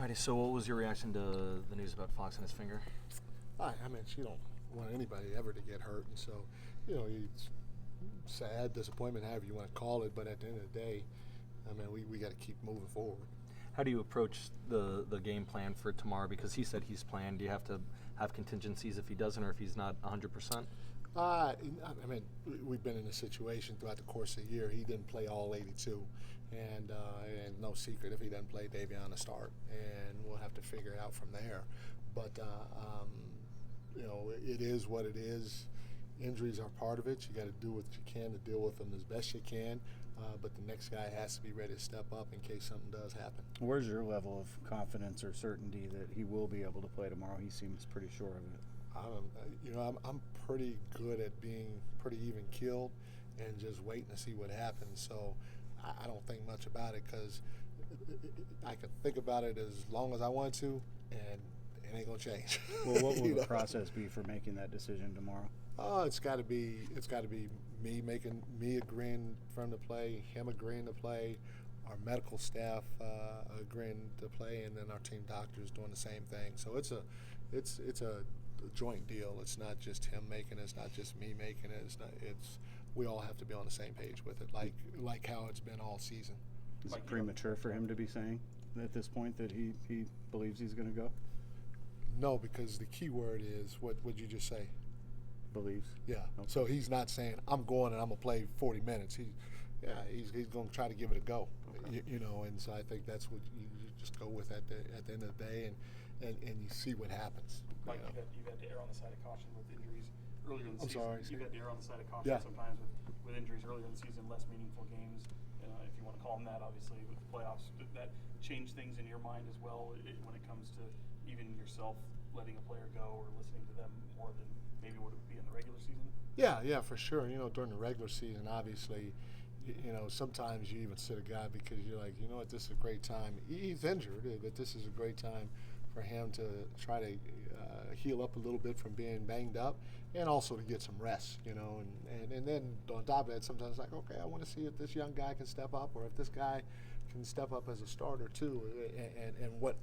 Alrighty, so what was your reaction to the news about Fox and his finger? I mean, she don't want anybody ever to get hurt, and so, it's sad, disappointment, however you want to call it. But at the end of the day, I mean, we got to keep moving forward. How do you approach the game plan for tomorrow? Because he said he's planned. Do you have to have contingencies if he doesn't or if he's not 100%? I mean, we've been in a situation throughout the course of the year. He didn't play all 82, and no secret, if he doesn't play, Davion to start, and we'll have to figure it out from there. But it is what it is. Injuries are part of it. You got to do what you can to deal with them as best you can. But the next guy has to be ready to step up in case something does happen. Where's your level of confidence or certainty that he will be able to play tomorrow? He seems pretty sure of it. I'm pretty good at being pretty even keeled and just waiting to see what happens. So I don't think much about it because I can think about it as long as I want to, and it ain't gonna change. Well, what will the process be for making that decision tomorrow? Oh, it's got to be me agreeing for him to play, him agreeing to play, our medical staff agreeing to play, and then our team doctors doing the same thing. So it's a joint deal. It's not just him making it. It's not just me making it. It's we all have to be on the same page with it, like how it's been all season. Is it premature for him to be saying at this point that he believes he's going to go? No, because the key word is what would you just say? Believes. Yeah. Okay. So he's not saying I'm going and I'm gonna play 40 minutes. He's going to try to give it a go. Okay. And so I think that's what you just go with at the end of the day, and you see what happens. Mike, you've had to err on the side of caution with injuries earlier in the season. I'm sorry. You've had to err on the side of caution sometimes with injuries earlier in the season, less meaningful games, if you want to call them that. Obviously, with the playoffs, did that change things in your mind as well when it comes to even yourself letting a player go or listening to them more than maybe would it be in the regular season? Yeah, for sure. During the regular season, obviously, sometimes you even sit a guy because you're like, what, this is a great time. He's injured, but this is a great time for him to try to heal up a little bit from being banged up and also to get some rest, And then on top of that, sometimes like, okay, I want to see if this young guy can step up or if this guy can step up as a starter too, and what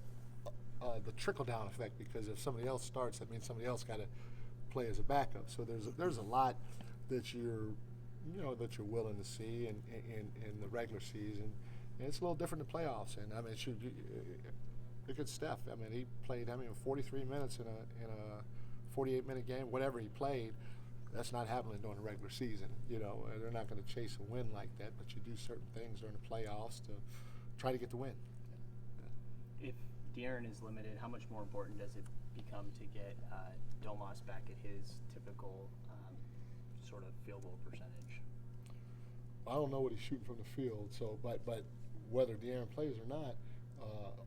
the trickle-down effect, because if somebody else starts, that means somebody else got to play as a backup. So there's a lot that you're willing to see in the regular season, and it's a little different in playoffs. And I mean, look at Steph. I mean, he played 43 minutes in a 48-minute game, whatever he played. That's not happening during the regular season. They're not going to chase a win like that, but you do certain things during the playoffs to try to get the win. If De'Aaron is limited, how much more important does it become to get Domas back at his typical sort of field goal percentage? I don't know what he's shooting from the field, but whether De'Aaron plays or not,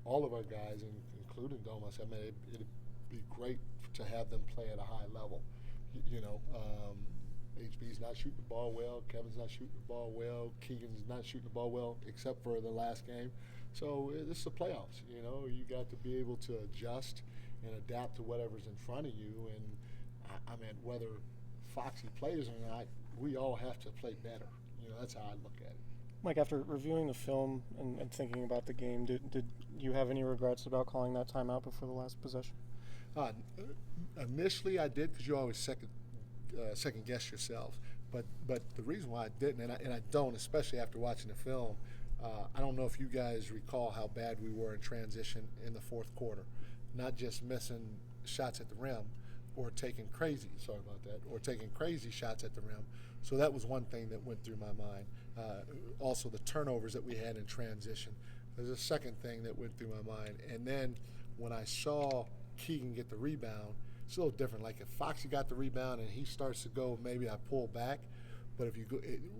all of our guys, including Domas, I mean, it'd be great to have them play at a high level. HB's not shooting the ball well. Kevin's not shooting the ball well. Keegan's not shooting the ball well, except for the last game. So this is the playoffs. You got to be able to adjust and adapt to whatever's in front of you. And I mean, whether Foxy plays or not, we all have to play better. That's how I look at it. Mike, after reviewing the film and thinking about the game, did you have any regrets about calling that timeout before the last possession? Initially, I did, because you always second guess yourself. But the reason why I didn't, and I don't, especially after watching the film, I don't know if you guys recall how bad we were in transition in the fourth quarter. Not just missing shots at the rim or taking crazy shots at the rim. So that was one thing that went through my mind. Also the turnovers that we had in transition. There's a second thing that went through my mind. And then when I saw Keegan get the rebound, it's a little different. Like if Foxy got the rebound and he starts to go, maybe I pull back. But if you go,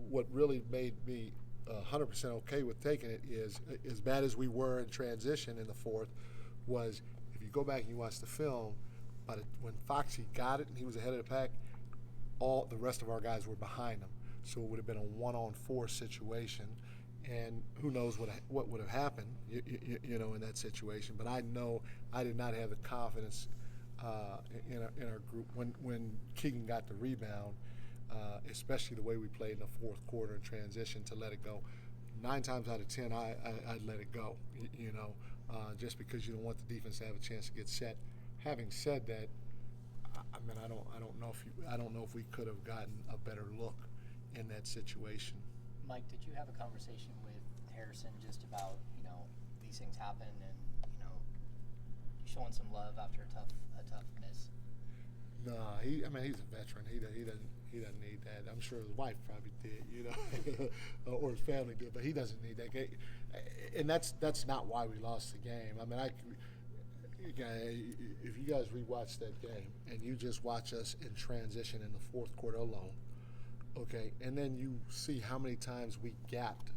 what really made me 100% okay with taking it is, as bad as we were in transition in the fourth, was if you go back and you watch the film, when Foxy got it and he was ahead of the pack, all the rest of our guys were behind him. So it would have been a 1-on-4 situation, and who knows what would have happened, in that situation. But I know I did not have the confidence in our group when Keegan got the rebound, especially the way we played in the fourth quarter in transition, to let it go. 9 times out of 10, I'd let it go. Just because you don't want the defense to have a chance to get set. Having said that, I mean, I don't know if we could have gotten a better look in that situation. Mike, did you have a conversation with Harrison just about, these things happen and, showing some love after a tough miss? No, he's a veteran. He doesn't need that. I'm sure his wife probably did, or his family did, but he doesn't need that. And that's not why we lost the game. I mean, if you guys rewatch that game and you just watch us in transition in the fourth quarter alone, okay, and then you see how many times we gapped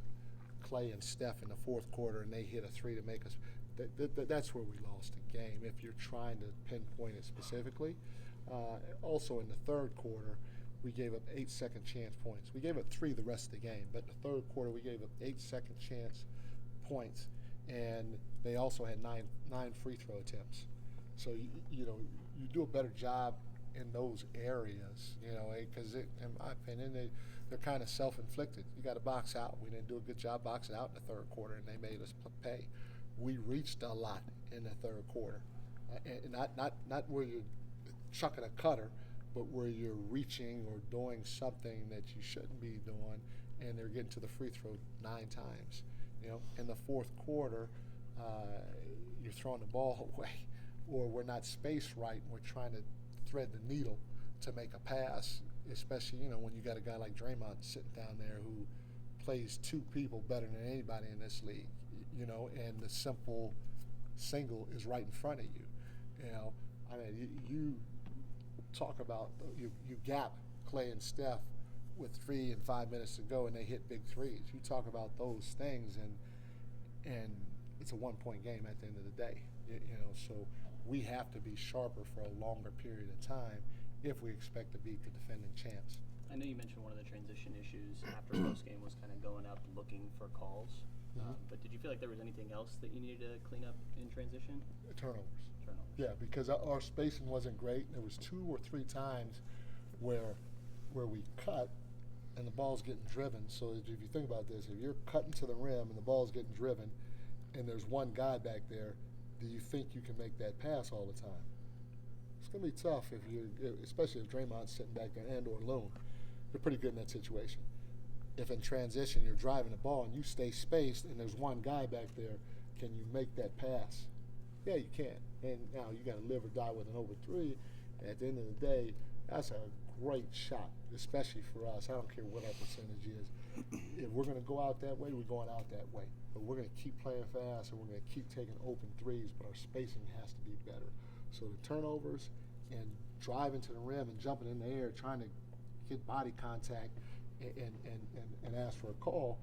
Clay and Steph in the fourth quarter and they hit a three to make us. That's where we lost the game. If you're trying to pinpoint it specifically. Also in the third quarter, we gave up 8 second chance points. We gave up 3 the rest of the game, but in the third quarter we gave up 8 second chance points, and they also had nine free throw attempts. So you do a better job in those areas, because in my opinion they're kind of self-inflicted. You got to box out. We didn't do a good job boxing out in the third quarter, and they made us pay. We reached a lot in the third quarter, and not where you're chucking a cutter, but where you're reaching or doing something that you shouldn't be doing, and they're getting to the free throw 9 times. In the fourth quarter, you're throwing the ball away, or we're not spaced right, and we're trying to thread the needle to make a pass, especially, when you got a guy like Draymond sitting down there who plays 2 people better than anybody in this league, and the simple single is right in front of you. I mean, you talk about you gap Clay and Steph with 3 and 5 minutes to go, and they hit big threes. You talk about those things, and it's a 1-point game at the end of the day. So we have to be sharper for a longer period of time if we expect to beat the defending champs. I know you mentioned one of the transition issues after post game was kind of going up looking for calls. But did you feel like there was anything else that you needed to clean up in transition? Turnovers. Turnovers. Yeah, because our spacing wasn't great. There was 2 or 3 times where we cut and the ball's getting driven. So if you think about this, if you're cutting to the rim and the ball's getting driven and there's one guy back there, do you think you can make that pass all the time? It's going to be tough especially if Draymond's sitting back there and or Loon. They're pretty good in that situation. If in transition you're driving the ball and you stay spaced and there's one guy back there, can you make that pass? Yeah, you can. And now you got to live or die with an over 3. And at the end of the day, that's a great shot, especially for us. I don't care what our percentage is. If we're going to go out that way, we're going out that way. But we're going to keep playing fast and we're going to keep taking open threes, but our spacing has to be better. So the turnovers and driving to the rim and jumping in the air, trying to get body contact and ask for a call,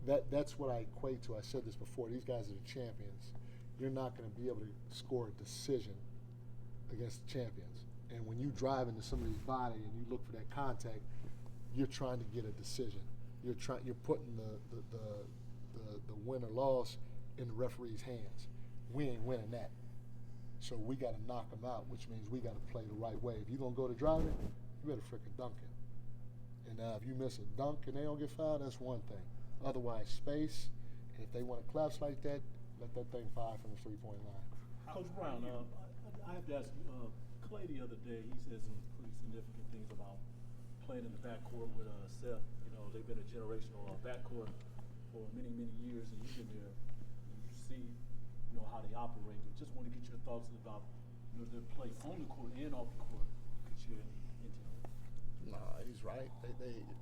that's what I equate to. I said this before. These guys are the champions. You're not going to be able to score a decision against the champions. And when you drive into somebody's body and you look for that contact, you're trying to get a decision. You're putting the win or loss in the referee's hands. We ain't winning that. So we got to knock them out, which means we got to play the right way. If you're going to go to driving, you better frickin' dunk it. And now if you miss a dunk and they don't get fouled, that's one thing. Otherwise, space, and if they want to collapse like that, let that thing fly from the 3-point line. Coach Brown, I have to ask Clay the other day, he said some pretty significant things about playing in the backcourt with Seth. They've been a generational backcourt for many, many years, and you've been there. And you see, how they operate. I just want to get your thoughts about, their play on the court and off the court. Get your intel. Nah, he's right.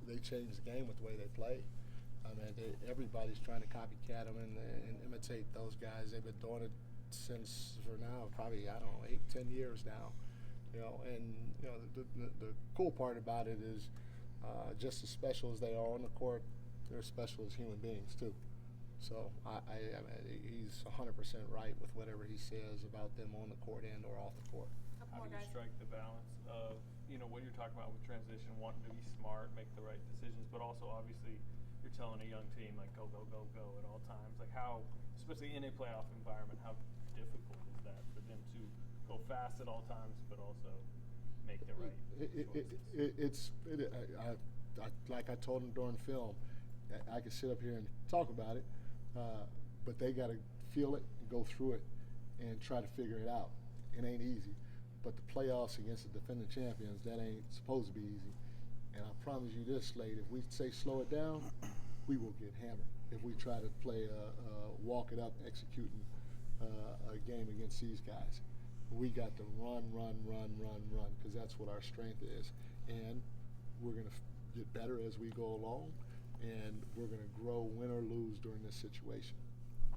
They changed the game with the way they play. I mean, everybody's trying to copycat them and imitate those guys. They've been doing it since for now probably 8-10 years now. The cool part about it is just as special as they are on the court, they're special as human beings too. So I mean, he's 100% right with whatever he says about them on the court and or off the court. How do you strike the balance of what you're talking about with transition, wanting to be smart, make the right decisions, but also obviously you're telling a young team like go at all times. Like how, especially in a playoff environment, how difficult is that for them to go fast at all times, but also make the right choices? Like I told him during film, I can sit up here and talk about it, but they got to feel it and go through it and try to figure it out. It ain't easy, but the playoffs against the defending champions, that ain't supposed to be easy. And I promise you this, Slade, if we say slow it down, we will get hammered if we try to play walk it up, executing a game against these guys. We got to run, because that's what our strength is. And we're going to get better as we go along, and we're going to grow, win or lose, during this situation.